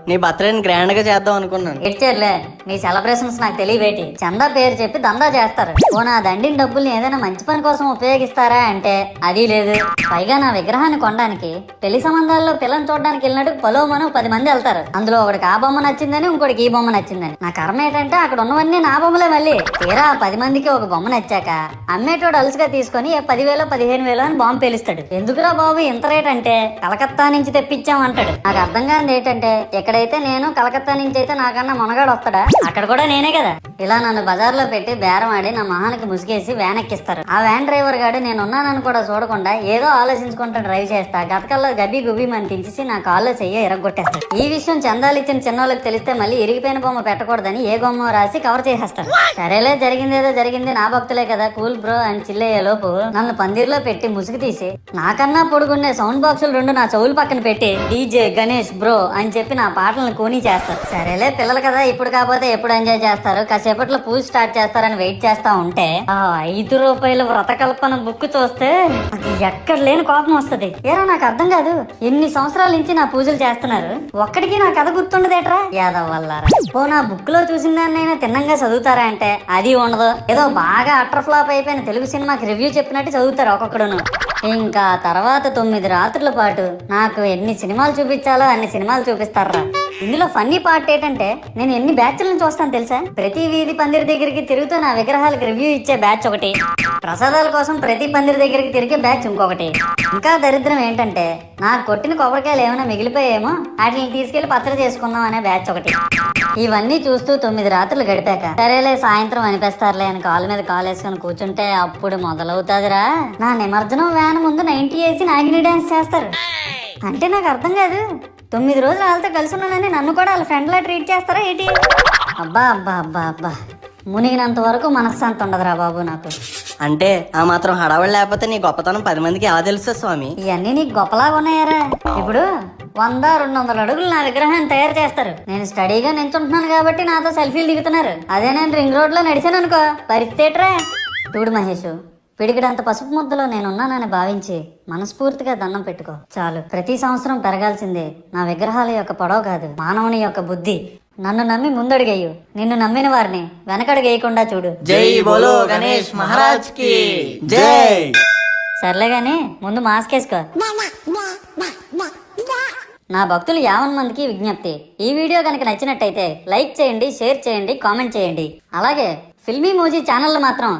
నీ బర్త్డేని గ్రాండ్ గా చేద్దాం అనుకున్నాను. ఇచ్చారులే, మీ సెలబ్రేషన్స్ నాకు తెలియబేటి. చందా పేరు చెప్పి దందా చేస్తారు. ఓ నా దండిన డబ్బుల్ని ఏదైనా మంచి పని కోసం ఉపయోగిస్తారా అంటే అది లేదు. పైగా నా విగ్రహాన్ని కొనడానికి పెళ్లి సంబంధాల్లో పిల్లని చూడడానికి వెళ్ళినట్టు పలోమను 10 మంది వెళ్తారు. అందులో ఒకడికి ఆ బొమ్మ నచ్చిందని, ఇంకోటికి ఈ బొమ్మ నచ్చిందని. నా కర్మ ఏంటంటే అక్కడ ఉన్నవన్నీ నా బొమ్మలే. మళ్ళీ తీరా 10 మందికి ఒక బొమ్మ నచ్చాక అమ్మేటోడు అలుసుగా తీసుకొని 10,000 15,000 అని బాంబు పేలుస్తాడు. ఎందుకురా బాబు ఇంత రేట్ అంటే కలకత్తా నుంచి తెప్పించామంటాడు. నాకు అర్థం కానిది ఏంటంటే ఎక్కడైతే నేను కలకత్తా నుంచి అయితే నాకన్నా మునగాడు వస్తాడా, అక్కడ కూడా నేనే కదా. ఇలా నన్ను బజార్లో పెట్టి బేరం ఆడి నా మొహానికి ముసుగేసి వ్యాన్ ఎక్కిస్తారు. ఆ వ్యాన్ డ్రైవర్ గాడు నేను ఉన్నానని కూడా చూడకుండా ఏదో ఆలోచించుకుంటూ డ్రైవ్ చేస్తా గతకల్లో గబ్బి గుబ్బి అని తించేసి నా కాల్లో చెయ్యి ఇరగొట్టేస్తాడు. ఈ విషయం చందాలు ఇచ్చిన చిన్నోళ్ళకి తెలిస్తే మళ్ళీ ఇరిగిపోయిన బొమ్మ పెట్టకూడదని ఏ బొమ్మ రాసి కవర్ చేసేస్తాడు. సరేలే జరిగిందేదో జరిగింది, నా భక్తులే కదా కూల్ బ్రో అని చిల్లయ్యే లోపు నన్ను పందిర్లో పెట్టి ముసుగు తీసి నాకన్నా పొడుగుండే సౌండ్ బాక్సులు 2 నా చెవులు పక్కన పెట్టి డీజే గణేష్ బ్రో అని చెప్పి నా పాటలను కూనీ చేస్తారు. సరేలే పిల్లలు కదా, ఇప్పుడు కాకపోతే ఎప్పుడు ఎంజాయ్ చేస్తారు, కాసేపట్లో పూజ స్టార్ట్ చేస్తారని వెయిట్ చేస్తా ఉంటే ఆ 5 రూపాయల వ్రతకల్పన బుక్ చూస్తే నాకు ఎక్కడ లేని కోపం వస్తుంది. ఏరా నాకు అర్థం కాదు, ఎన్ని సంవత్సరాల నుంచి నా పూజలు చేస్తున్నారు, ఒక్కడికి నా కథ గుర్తుండదేట్రా యాదవ్ వల్లారా. ఓ నా బుక్ లో చూసిన దాన్నైనా తిన్నంగా చదువుతారా అంటే అది ఉండదు. ఏదో బాగా అట్టర్ ఫ్లాప్ అయిపోయిన తెలుగు సినిమాకి రివ్యూ చెప్పినట్టు చదువుతారు ఒక్కొక్కడును. ఇంకా తర్వాత 9 రాత్రుల పాటు నాకు ఎన్ని సినిమాలు చూపించాలో అన్ని సినిమాలు చూపిస్తారా. ఇందులో ఫన్నీ పార్ట్ ఏంటంటే నేను ఎన్ని బ్యాచ్లను చూస్తాను తెలుసా. ప్రతి వీధి పందిరి దగ్గరికి తిరుగుతూ నా విగ్రహాలకు రివ్యూ ఇచ్చే బ్యాచ్ ఒకటి, ప్రసాదాల కోసం ప్రతి పందిరి దగ్గరికి తిరిగే బ్యాచ్ ఇంకొకటి. ఇంకా దరిద్రం ఏంటంటే నాకు కొట్టిన కొబ్బరికాయలు ఏమైనా మిగిలిపోయేమో వాటిని తీసుకెళ్లి పచ్చడి చేసుకుందాం అనే బ్యాచ్ ఒకటి. ఇవన్నీ చూస్తూ 9 రాత్రులు గడిపాక సరేలే సాయంత్రం అనిపిస్తారులే అని కాలు మీద కాలు వేసుకొని కూర్చుంటే అప్పుడు మొదలవుతాదిరా నా నిమజ్జనం వ్యాన్ ముందు 90 వేసి నాగిని డాన్స్ చేస్తారు. అంటే నాకు అర్థం కాదు, 9 రోజులు వాళ్ళతో కలిసి ఉన్నానని నన్ను కూడా వాళ్ళ ఫ్రెండ్ లా ట్రీట్ చేస్తారా ఏంటి? అబ్బా అబ్బా అబ్బా అబ్బా మునిగినంత వరకు మనశ్శాంతి ఉండదురా బాబు నాకు. అంటే ఆ మాత్రం హడావడి లేకపోతే నీ గొప్పతనం 10 మందికి ఎలా తెలుసు స్వామి? ఇవన్నీ నీకు గొప్పలాగా ఉన్నాయారా. ఇప్పుడు 100-200 అడుగులు నా విగ్రహాన్ని తయారు చేస్తారు. నేను స్టడీగా నించుంటున్నాను కాబట్టి నాతో సెల్ఫీలు దిగుతున్నారు. అదే నేను రింగ్ రోడ్ లో నడిచాను అనుకో పరిస్థితి. చూడు మహేష్, పిడికిడంత పసుపు ముద్దలో నేనున్నానని భావించి మనస్ఫూర్తిగా దండం పెట్టుకో చాలు. ప్రతి సంవత్సరం పెరగాల్సిందే నా విగ్రహాల యొక్క పొడవు కాదు, మానవుని యొక్క బుద్ధి. నన్ను నమ్మి ముందడుగేయు, నిన్ను నమ్మిన వారిని వెనకడుగేయకుండా చూడు. జై బోలో గణేష్ మహారాజ్ కి జై. సర్లే గాని ముందు మాస్క్ వేసుకో. నా భక్తులు 50 మందికి విజ్ఞప్తి, ఈ వీడియో కనుక నచ్చినట్టయితే లైక్ చేయండి, షేర్ చేయండి, కామెంట్ చేయండి. అలాగే ఫిల్మీ మోజీ ఛానల్ మాత్రం